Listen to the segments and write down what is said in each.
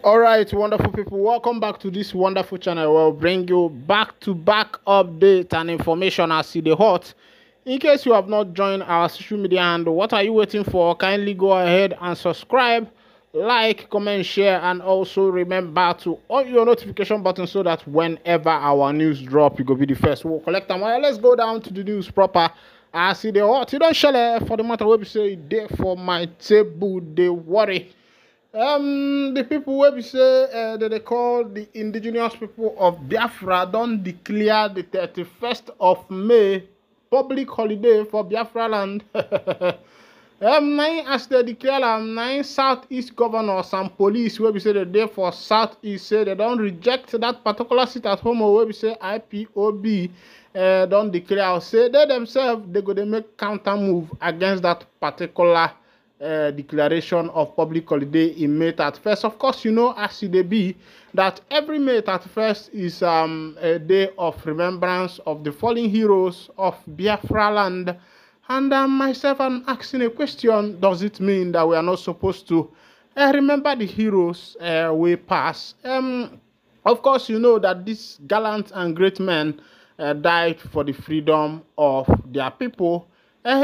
All right, wonderful people, welcome back to this wonderful channel. We'll bring you back-to-back update and information as see the hot. In case you have not joined our social media handle, what are you waiting for? Kindly go ahead and subscribe, like, comment, share, and also remember to on your notification button so that whenever our news drop, you go be the first. We'll collect them. Well, let's go down to the news proper. I see the hot. You don't share for the matter. We say there for my table. They worry. The people where we say that they call the indigenous people of Biafra don't declare the 31st of May public holiday for Biafra land. As they declare 9 Southeast governors and police where we say the day for Southeast say they don't reject that particular seat at home, or where we say IPOB don't declare, say they themselves they go to make counter move against that particular declaration of public holiday in May 31st. Of course, you know, as it be that every May 31st is a day of remembrance of the fallen heroes of Biafra land. And myself, I'm asking a question: does it mean that we are not supposed to remember the heroes we pass? Of course, you know that these gallant and great men died for the freedom of their people.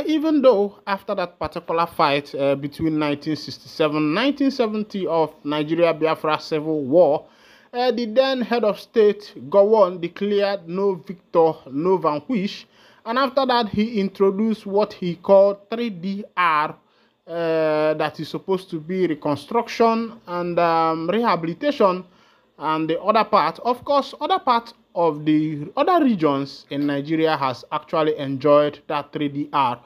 Even though after that particular fight between 1967-1970 of Nigeria-Biafra Civil War, the then head of state, Gowon, declared no victor, no vanquish. And after that, he introduced what he called 3DR, that is supposed to be reconstruction and rehabilitation. And the other part, of course, other parts of the other regions in Nigeria has actually enjoyed that 3DR,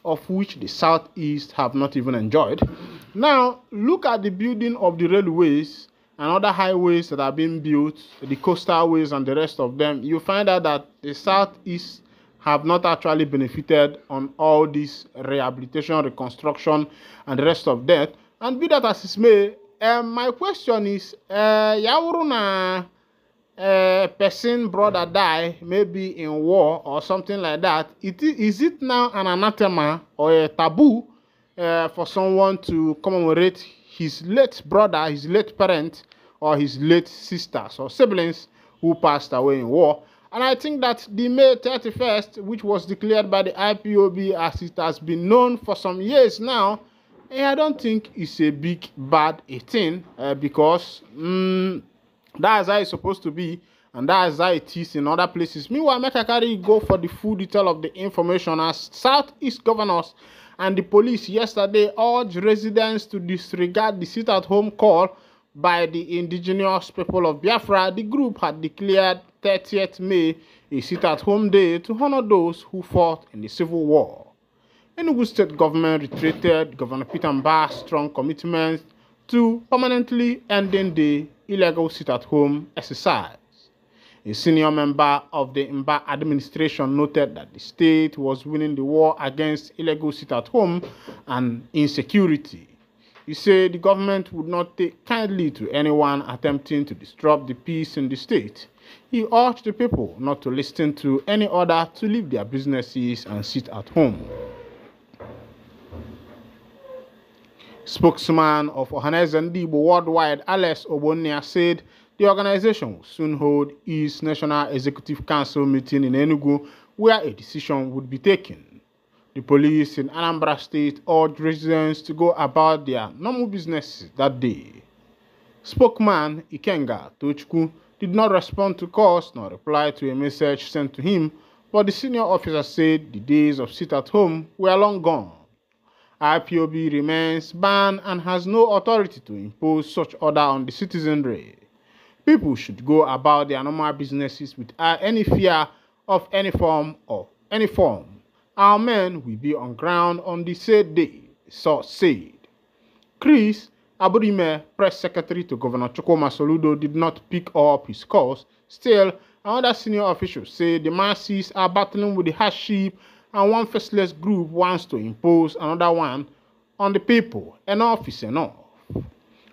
of which the Southeast have not even enjoyed. Now, look at the building of the railways and other highways that are being built, the coastal ways and the rest of them. You find out that the Southeast have not actually benefited on all this rehabilitation, reconstruction, and the rest of that. And be that as it may, my question is, Yauruna person brother die maybe in war or something like that, is it now an anathema or a taboo for someone to commemorate his late brother, his late parent, or his late sisters or siblings who passed away in war? And I think that the May 31st, which was declared by the IPOB as it has been known for some years now, I don't think it's a big bad thing, because that's how it's supposed to be, and that's how it is in other places. Meanwhile, make I carry go for the full detail of the information. As Southeast governors and the police yesterday urged residents to disregard the sit-at-home call by the indigenous people of Biafra. The group had declared 30th May a sit-at-home day to honor those who fought in the Civil War. Enugu state government reiterated Governor Peter Mba's strong commitment to permanently ending the illegal sit-at-home exercise. A senior member of the Mba administration noted that the state was winning the war against illegal sit-at-home and insecurity. He said the government would not take kindly to anyone attempting to disrupt the peace in the state. He urged the people not to listen to any order to leave their businesses and sit at home. Spokesman of Ohaneze Ndigbo Worldwide, Alex Obonia, said the organization will soon hold its National Executive Council meeting in Enugu, where a decision would be taken. The police in Anambra State urged residents to go about their normal businesses that day. Spokesman Ikenga Tochukwu did not respond to calls nor reply to a message sent to him, but the senior officer said the days of sit-at-home were long gone. IPOB remains banned and has no authority to impose such order on the citizenry. People should go about their normal businesses without any fear of any form. Our men will be on ground on the said day, the source said. Chris Aburime, press secretary to Governor Chukwuma Soludo, did not pick up his calls. Still, another senior official said the masses are battling with the hardship and one faceless group wants to impose another one on the people. Enough is enough.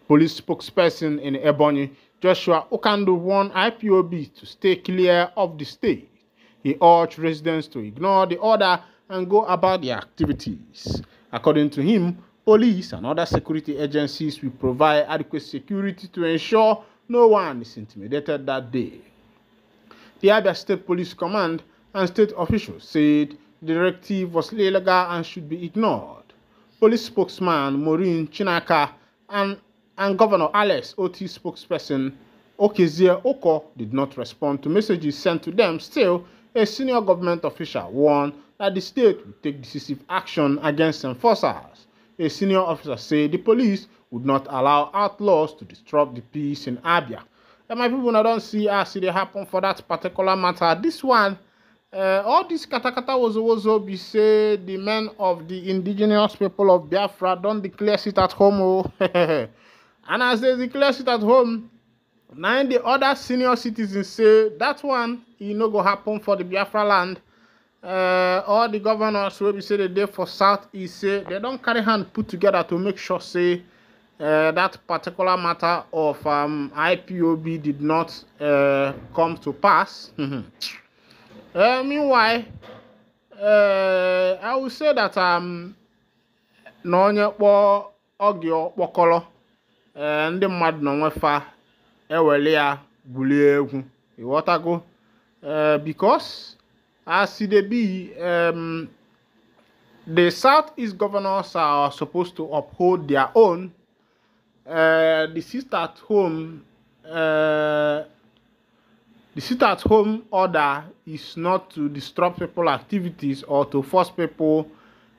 Police spokesperson in Ebonyi, Joshua Okando, warned IPOB to stay clear of the state. He urged residents to ignore the order and go about their activities. According to him, Police and other security agencies will provide adequate security to ensure no one is intimidated that day. The Abia State Police Command and state officials said the directive was illegal and should be ignored. Police spokesman Maureen Chinaka and Governor Alex Oti spokesperson Okezie Oko did not respond to messages sent to them. Still, a senior government official warned that the state would take decisive action against enforcers. A senior officer said the police would not allow outlaws to disrupt the peace in Abia. And my people now don't see as it happen for that particular matter. This one, all this katakata was also be say the men of the indigenous people of Biafra don't declare it at home. Oh. And as they declare it at home, now the other senior citizens say that one it no go happen for the Biafra land. All the governors will be say the day for Southeast say they don't carry hand put together to make sure say that particular matter of IPOB did not come to pass. Meanwhile, I will say that no onye kpọ ogio kpọkọrọ ndị mmadụ nọ nwefa ewele ya bulie egwu ịghọtago because as it be the Southeast governors are supposed to uphold their own. The sit-at-home order is not to disrupt people's activities or to force people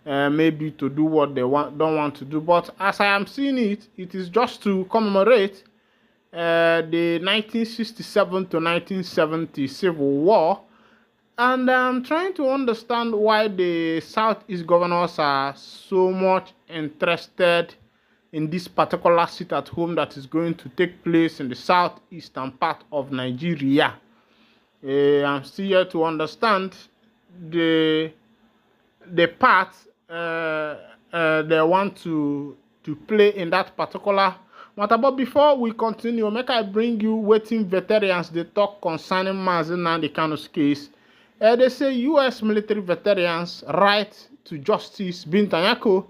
maybe to do what they don't want to do. But as I am seeing it, it is just to commemorate the 1967 to 1970 Civil War. And I'm trying to understand why the Southeast governors are so much interested in this particular sit-at-home that is going to take place in the southeastern part of Nigeria. I'm still here to understand the part they want to play in that particular matter. But before we continue, make I bring you waiting veterans they talk concerning Mazi Nnamdi Kanu's case. They say U.S. military veterans right to justice Binta Nyako,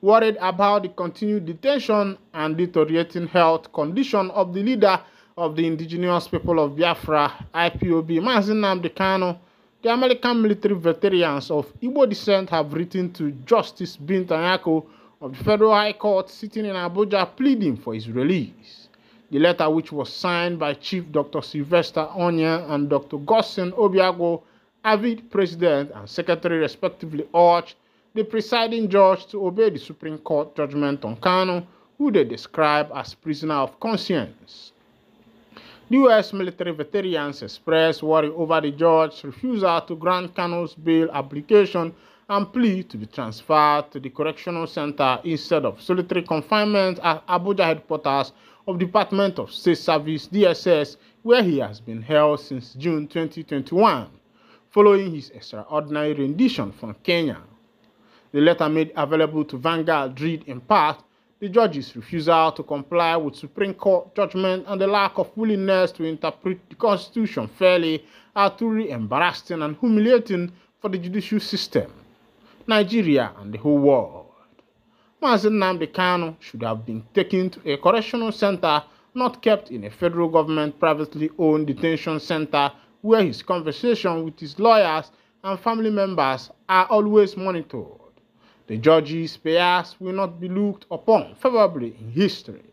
worried about the continued detention and deteriorating health condition of the leader of the indigenous people of Biafra, IPOB, Mazi Nnamdi Kanu. The American military veterans of Igbo descent have written to Justice Binta Nyako of the Federal High Court sitting in Abuja pleading for his release. The letter, which was signed by Chief Dr. Sylvester Onye and Dr. Gossin Obiago, avid president and secretary respectively, urged the presiding judge to obey the Supreme Court judgment on Kanu, who they describe as prisoner of conscience. The U.S. military veterans expressed worry over the judge's refusal to grant Kanu's bail application and plea to be transferred to the correctional center instead of solitary confinement at Abuja headquarters of the Department of State Service (DSS), where he has been held since June 2021, following his extraordinary rendition from Kenya. The letter made available to Vanguard read in part the judge's refusal to comply with Supreme Court judgment and the lack of willingness to interpret the Constitution fairly are truly embarrassing and humiliating for the judicial system, Nigeria, and the whole world. Mazi Nnamdi Kanu should have been taken to a correctional center, not kept in a federal government privately owned detention center where his conversation with his lawyers and family members are always monitored. The judge's prayers will not be looked upon favorably in history.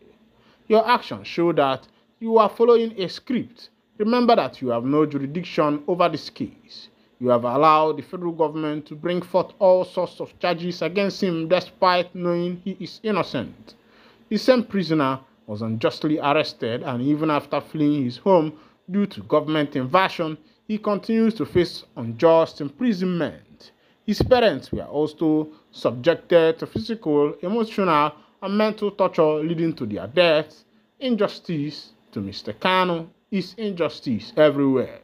Your actions show that you are following a script. Remember that you have no jurisdiction over this case. You have allowed the federal government to bring forth all sorts of charges against him despite knowing he is innocent. The same prisoner was unjustly arrested, and even after fleeing his home due to government invasion, he continues to face unjust imprisonment. His parents were also subjected to physical, emotional, and mental torture leading to their deaths. Injustice to Mr. Kanu is injustice everywhere.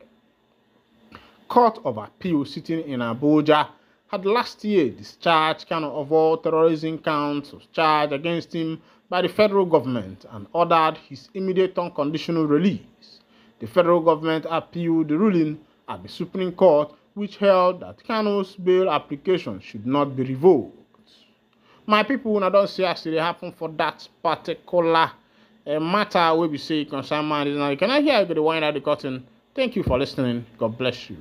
Court of Appeal sitting in Abuja had last year discharged Kanu of all terrorism counts of charge against him by the federal government and ordered his immediate unconditional release. The federal government appealed the ruling at the Supreme Court, which held that Kanu's bail application should not be revoked. my people una don see as e dey happen for that particular matter wey be say concern man. Now you can hear I go dey wind out the curtain. Thank you for listening. God bless you.